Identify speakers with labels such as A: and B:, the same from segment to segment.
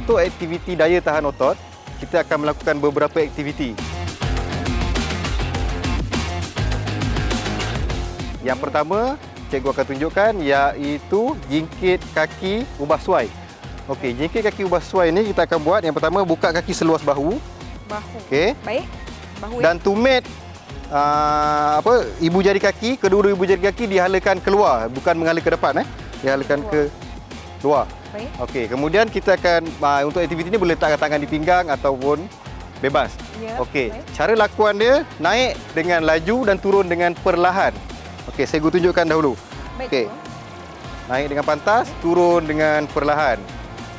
A: untuk aktiviti daya tahan otot, kita akan melakukan beberapa aktiviti. Yang pertama, cikgu akan tunjukkan iaitu jingkit kaki ubah suai. Okey, jingkit kaki ubah suai ni kita akan buat. Yang pertama, buka kaki seluas bahu.
B: Bahu.
A: Okey.
B: Baik. Bahu
A: Dan tumit ibu jari kaki, kedua-dua ibu jari kaki dihalakan keluar, bukan mengalir ke depan dihalakan ke luar.
B: Baik.
A: Okey, kemudian kita akan untuk aktiviti ni boleh letakkan tangan di pinggang ataupun bebas.
B: Ya,
A: Okey,
B: baik.
A: cara lakuan dia naik dengan laju dan turun dengan perlahan. Okey, saya tunjukkan dahulu.
B: Baik.
A: Okey. Naik dengan pantas, turun dengan perlahan.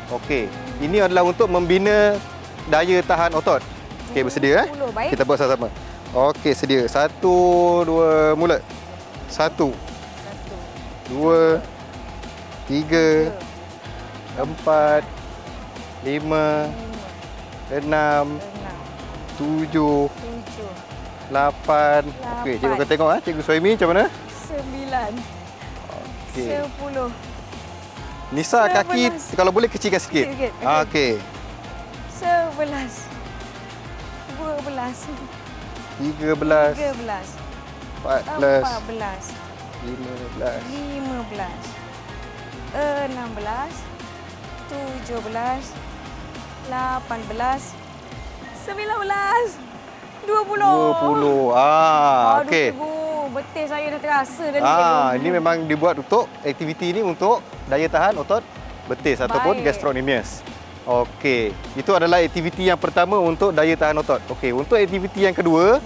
A: Okey, ini adalah untuk membina daya tahan otot. Okey, bersedia
B: 10, baik.
A: Kita buat sama-sama. Okey, sedia. 1, 2, mula. 1, 2, 3, 4, 5, 6, 7, 8. Okey, cikgu akan tengok cikgu Suhaimi macam mana?
B: 9.
A: Okey.
B: 10.
A: Nisa, kaki
B: 11.
A: kalau boleh kecilkan sikit.
B: Sikit,
A: Okey.
B: 11. 12.
A: 13,
B: 13.
A: 14,
B: 14.
A: 15.
B: 15. 16. 17. 18. 19. 20.
A: 20. Okey.
B: Cikgu, betul saya dah terasa dah ni, cikgu.
A: Ini memang dibuat untuk aktiviti ini untuk daya tahan otot betis ataupun
B: Baik.
A: gastrocnemius. Okey, itu adalah aktiviti yang pertama untuk daya tahan otot. Okey, untuk aktiviti yang kedua,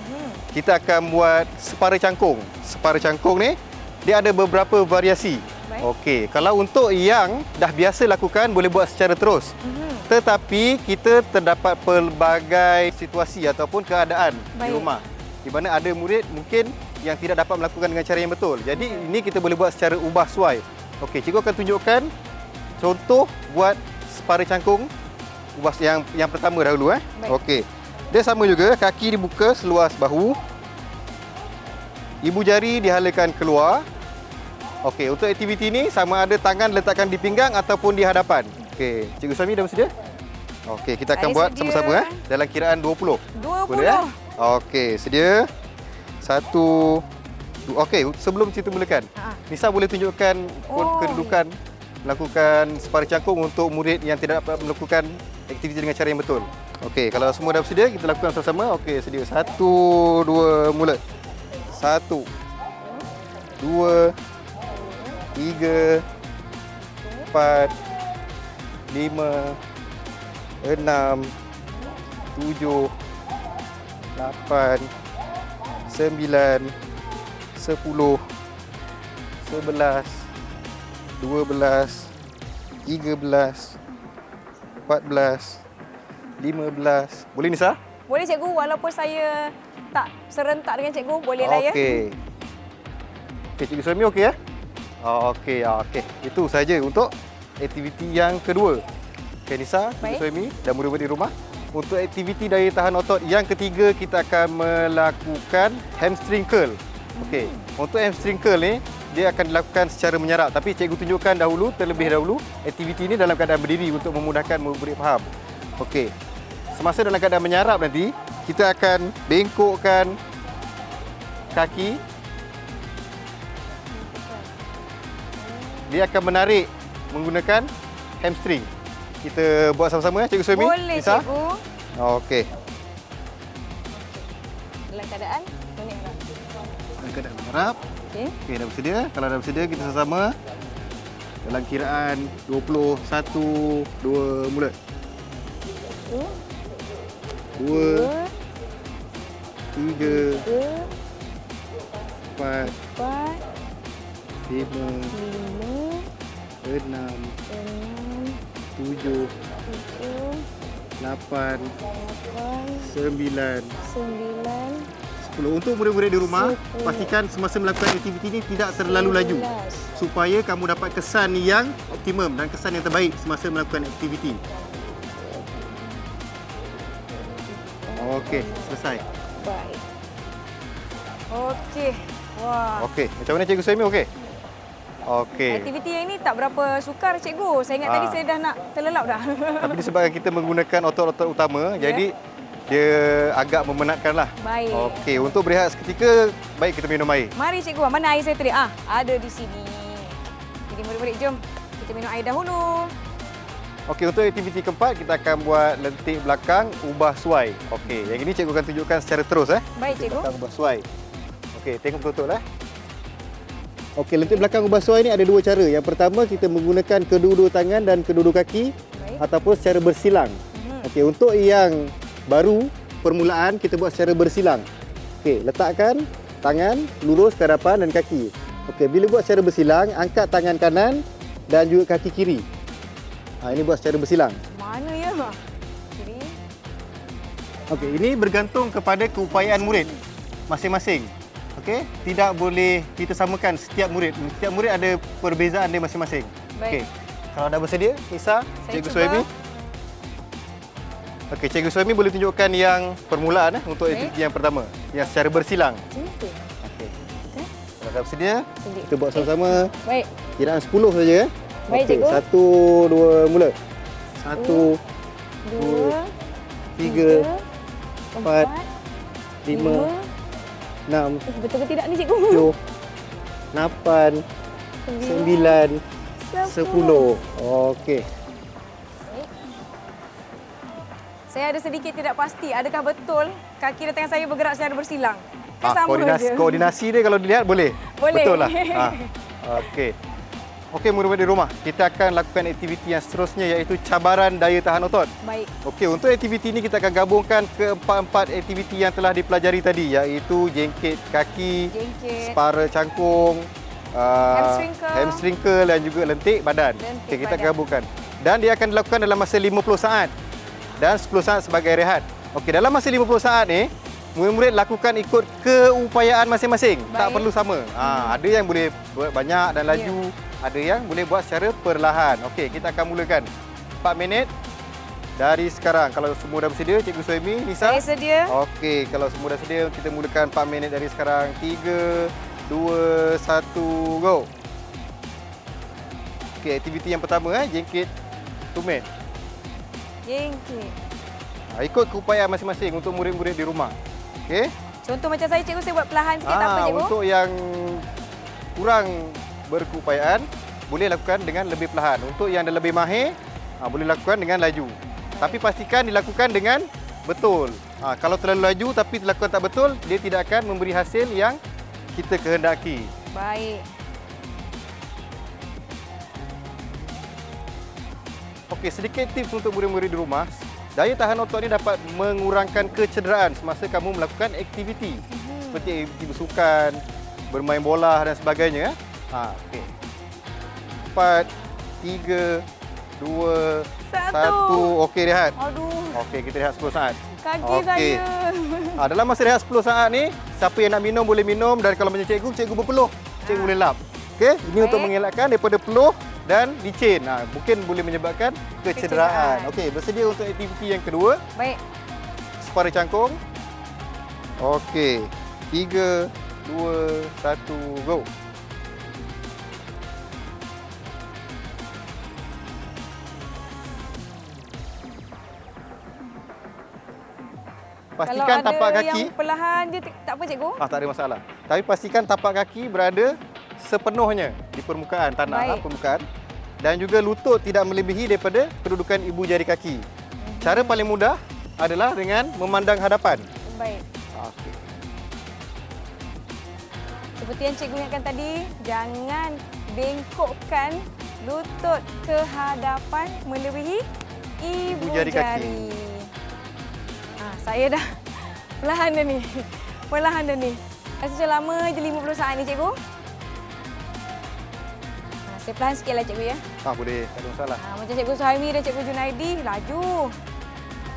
A: kita akan buat separa cangkung. Separa cangkung ni dia ada beberapa variasi.
B: Baik.
A: Okey, kalau untuk yang dah biasa lakukan boleh buat secara terus. Tetapi kita terdapat pelbagai situasi ataupun keadaan di
B: Baik.
A: rumah di mana ada murid mungkin yang tidak dapat melakukan dengan cara yang betul. Jadi ini kita boleh buat secara ubah suai. Okey, cikgu akan tunjukkan contoh buat separa cangkung ubah yang pertama dahulu
B: Baik.
A: Okey. Dia sama juga, kaki dibuka seluas bahu. Ibu jari dihalakan keluar. Okey, untuk aktiviti ini sama ada tangan letakkan di pinggang ataupun di hadapan. Okey, cikgu Suhaimi dah bersedia? Okey, kita akan
B: Saya
A: buat
B: sedia.
A: sama-sama dalam kiraan 20.
B: 20.
A: Boleh Okey, sedia. 1, 2. Okey, sebelum kita mulakan, Nisa boleh tunjukkan kedudukan melakukan separa cangkung untuk murid yang tidak dapat melakukan aktiviti dengan cara yang betul. Okey, kalau semua dah bersedia, kita lakukan sama-sama. Okey, sedia. 1, 2, mula. 1, 2, 3, 4, 5, 6, 7, 8, 9, 10, 11, 12, 13, 14, 15. Boleh Nisa?
B: Boleh cikgu, walaupun saya tak serentak dengan cikgu, boleh lah ya.
A: Okey. Okey, cikgu Suhaimi okey Okey, okey. Itu saja untuk aktiviti yang kedua. Okey Nisa, cikgu
B: Baik.
A: Suhaimi dan murid-murid di rumah. Untuk aktiviti daya tahan otot yang ketiga, kita akan melakukan hamstring curl. Okey, untuk hamstring curl ni dia akan dilakukan secara menyarap, tapi cikgu tunjukkan terlebih dahulu aktiviti ini dalam keadaan berdiri untuk memudahkan murid faham. Okey. Semasa dalam keadaan menyarap nanti, kita akan bengkokkan kaki. Dia akan menarik menggunakan hamstring. Kita buat sama-sama cikgu Suhaimi.
B: Boleh
A: Nisa?
B: cikgu.
A: Okey.
B: Dalam keadaan tunjuk lah.
A: Dalam keadaan menyarap.
B: Okey.
A: Okey, dah bersedia? Kalau dah bersedia, kita sama-sama dalam kiraan 20, 1, 2, mula. 2, 3, 4, 5, 6, 7, 8, 9, 10. Untuk murid-murid di rumah, pastikan semasa melakukan aktiviti ini tidak terlalu laju supaya kamu dapat kesan yang optimum dan kesan yang terbaik semasa melakukan aktiviti. Okey, selesai.
B: Baik. Okey. Wah.
A: Okey, macam mana cikgu Suhaimi okey? Okey.
B: Aktiviti yang ini tak berapa sukar cikgu. Saya ingat tadi saya dah nak terlelap dah.
A: Tapi disebabkan kita menggunakan otot-otot utama, jadi dia agak memenatkanlah.
B: Baik.
A: Okey, untuk berehat seketika, baik kita minum air.
B: Mari cikgu, mana air saya tadi? Ada di sini. Jadi murid-murid jom kita minum air dahulu.
A: Okey, untuk aktiviti keempat kita akan buat lentik belakang ubah suai. Okey, yang ini cikgu akan tunjukkan secara terus
B: Baik cikgu.
A: Belakang ubah suai. Okey, tengok betul-betul Okey, lentik belakang ubah suai ni ada dua cara. Yang pertama kita menggunakan kedua-dua tangan dan kedua-dua kaki ataupun secara bersilang. Okey, untuk yang baru permulaan kita buat secara bersilang. Okey, letakkan tangan lurus ke hadapan dan kaki. Okey, bila buat secara bersilang, angkat tangan kanan dan juga kaki kiri. Ini buat secara bersilang.
B: Mana ya? Kiri.
A: Okey, ini bergantung kepada keupayaan murid masing-masing. Okey, tidak boleh kita samakan setiap murid. Setiap murid ada perbezaan dia masing-masing. Okey. Kalau dah bersedia, Nisa, Cikgu Suhaimi. Okey, Cikgu Suhaimi boleh tunjukkan yang permulaan untuk aktiviti yang pertama, yang secara bersilang. Okey. Kalau dah bersedia, kita buat sama-sama.
B: Baik.
A: Kiraan 10 saja.
B: Baik,
A: Okey,
B: cikgu.
A: 1 2 mula. 1
B: 2
A: 3 4 5
B: 5
A: 6
B: betul ke tidak ni cikgu?
A: 7 8 9 10. Okey.
B: Saya ada sedikit tidak pasti, adakah betul kaki dan tangan saya bergerak secara bersilang? Sama je.
A: Koordinasi dia kalau dilihat boleh.
B: Boleh.
A: Betul lah. Okey. Okey, murid-murid di rumah, kita akan lakukan aktiviti yang seterusnya iaitu cabaran daya tahan otot.
B: Baik.
A: Okey, untuk aktiviti ini kita akan gabungkan keempat-empat aktiviti yang telah dipelajari tadi iaitu jengkit kaki, separa cangkung, hamstring curl dan juga lentik badan. Okey, kita akan gabungkan. Dan dia akan dilakukan dalam masa 50 saat dan 10 saat sebagai rehat. Okey, dalam masa 50 saat ni, murid-murid lakukan ikut keupayaan masing-masing. Tak perlu sama. Ada yang boleh buat banyak dan laju. Ada yang boleh buat secara perlahan. Okey, kita akan mulakan 4 minit dari sekarang. Kalau semua dah bersedia, Cikgu Suhaimi, Nisa?
B: Saya sedia.
A: Okey, kalau semua dah sedia, kita mulakan 4 minit dari sekarang. 3, 2, 1, go! Okey, aktiviti yang pertama, jengkit tumit.
B: Jengkit.
A: Ikut keupayaan masing-masing untuk murid-murid di rumah. Okey?
B: Contoh macam saya, cikgu, saya buat perlahan sikit, tak apa, cikgu?
A: Untuk yang kurang berkeupayaan, boleh lakukan dengan lebih perlahan. Untuk yang dah lebih mahir, boleh lakukan dengan laju. Tapi pastikan dilakukan dengan betul. Kalau terlalu laju tapi dilakukan tak betul, dia tidak akan memberi hasil yang kita kehendaki.
B: Baik.
A: Okey, sedikit tips untuk murid-murid di rumah. Daya tahan otot ini dapat mengurangkan kecederaan semasa kamu melakukan aktiviti. Seperti aktiviti bersukan, bermain bola dan sebagainya. Okey. 4, 3, 2, 1. Okey, rehat.
B: Aduh.
A: Okey, kita rehat 10 saat.
B: Kaki saya.
A: Dalam masa rehat 10 saat ni, siapa yang nak minum boleh minum dan kalau macam cikgu, cikgu berpeluh. Cikgu boleh lap. Okey, ini untuk mengelakkan daripada peluh dan licin. Mungkin boleh menyebabkan kecederaan. Okey, bersedia untuk aktiviti yang kedua.
B: Baik.
A: Separa cangkung. Okey. 3, 2, 1, go. Pastikan tapak kaki.
B: Kalau ada yang perlahan dia tak apa, cikgu?
A: Tak ada masalah. Tapi pastikan tapak kaki berada sepenuhnya di permukaan tanah, permukaan. Dan juga lutut tidak melebihi daripada kedudukan ibu jari kaki. Cara paling mudah adalah dengan memandang hadapan.
B: Baik.
A: Okey.
B: Seperti yang cikgu ingatkan tadi, jangan bengkokkan lutut ke hadapan melebihi ibu jari kaki. Saya dah perlahan dah ni. Perlahan dah ni. Rasa macam lama je 50 saat ni, cikgu. Saya perlahan sikit lah, cikgu, ya.
A: Boleh. Tak ada masalah.
B: Macam Cikgu Suhaimi dan Cikgu Junaidi, laju.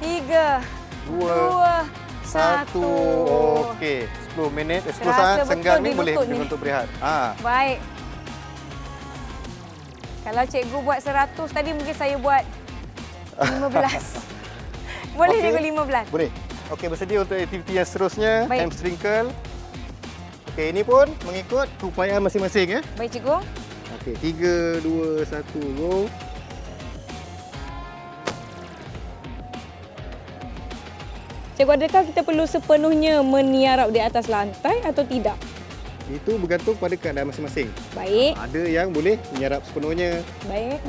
B: 3, 2, 1.
A: Okey. 10 minit, 10 saat senggang ni boleh untuk berehat.
B: Baik. Kalau cikgu buat 100 tadi, mungkin saya buat 15. Boleh cikgu 15?
A: Boleh. Okey, bersedia untuk aktiviti yang seterusnya, hamstring curl. Okey, ini pun mengikut keupayaan masing-masing, ya.
B: Baik, cikgu.
A: Okey, 3, 2, 1, go.
B: Cikgu, adakah kita perlu sepenuhnya meniarap di atas lantai atau tidak?
A: Itu bergantung pada keadaan masing-masing.
B: Baik,
A: Ada yang boleh menyerap sepenuhnya.
B: baik.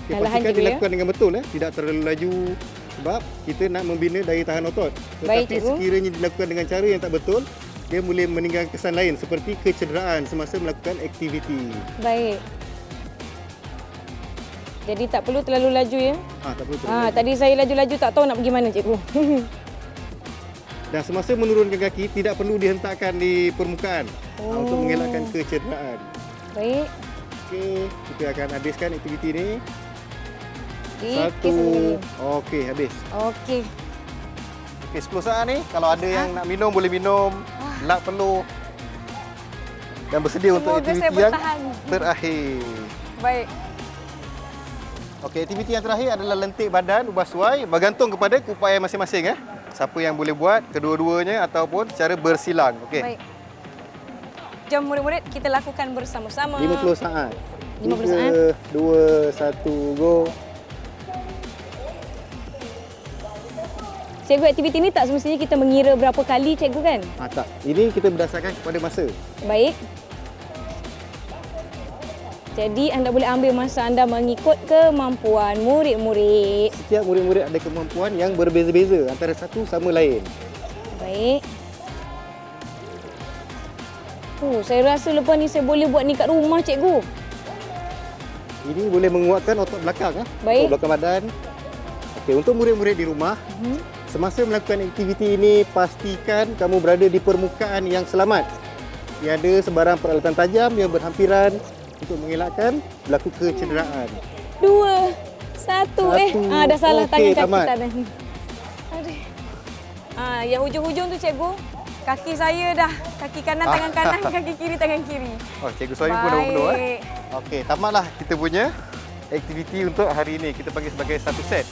A: Okay,
B: Alahan
A: pastikan
B: cikgu, ya.
A: dilakukan dengan betul, tidak terlalu laju sebab kita nak membina daya tahan otot.
B: Baik,
A: Tetapi
B: cikgu.
A: sekiranya dilakukan dengan cara yang tak betul, dia boleh meninggalkan kesan lain seperti kecederaan semasa melakukan aktiviti.
B: Baik. Jadi tak perlu terlalu laju ya?
A: Tak perlu terlalu laju.
B: Tadi saya laju-laju tak tahu nak pergi mana cikgu.
A: Dan semasa menurunkan kaki, tidak perlu dihentakkan di permukaan untuk mengelakkan kecederaan.
B: Baik.
A: Okey, kita akan habiskan aktiviti ni.
B: Di
A: Satu.
B: kes
A: Okey, habis.
B: Okey.
A: Okey, 10 saat ni. Kalau ada yang nak minum, boleh minum. Lap perlu. Dan bersedia untuk
B: Semoga saya
A: aktiviti yang
B: bertahan.
A: terakhir.
B: Baik.
A: Okey, aktiviti yang terakhir adalah lentik badan, ubah suai. Bergantung kepada keupayaan masing-masing. Siapa yang boleh buat, kedua-duanya ataupun secara bersilang. Okey.
B: Baik. Jom murid-murid kita lakukan bersama-sama.
A: 50 saat.
B: 50 saat.
A: 3, 2, 1, go.
B: Cikgu, aktiviti ni tak semestinya kita mengira berapa kali cikgu kan?
A: Tak. Ini kita berdasarkan kepada masa.
B: Baik. Jadi anda boleh ambil masa anda mengikut kemampuan murid-murid.
A: Setiap murid-murid ada kemampuan yang berbeza-beza antara satu sama lain.
B: Baik. Saya rasa lepas ni saya boleh buat ni kat rumah cikgu.
A: Ini boleh menguatkan otot belakang.
B: Baik.
A: Otot belakang badan. Okey, untuk murid-murid di rumah, semasa melakukan aktiviti ini, pastikan kamu berada di permukaan yang selamat. Tiada sebarang peralatan tajam yang berhampiran untuk mengelakkan berlaku kecederaan.
B: 2, 1. Dah salah
A: Okey,
B: tangan kaki
A: tamat.
B: tangan. Aduh. Yang hujung-hujung tu cikgu, kaki saya dah. Kaki kanan tangan kanan, kaki kiri tangan kiri.
A: Oh, Cikgu Suhaimi pun dah penuh. Okey, tamatlah kita punya aktiviti untuk hari ini. Kita panggil sebagai satu set.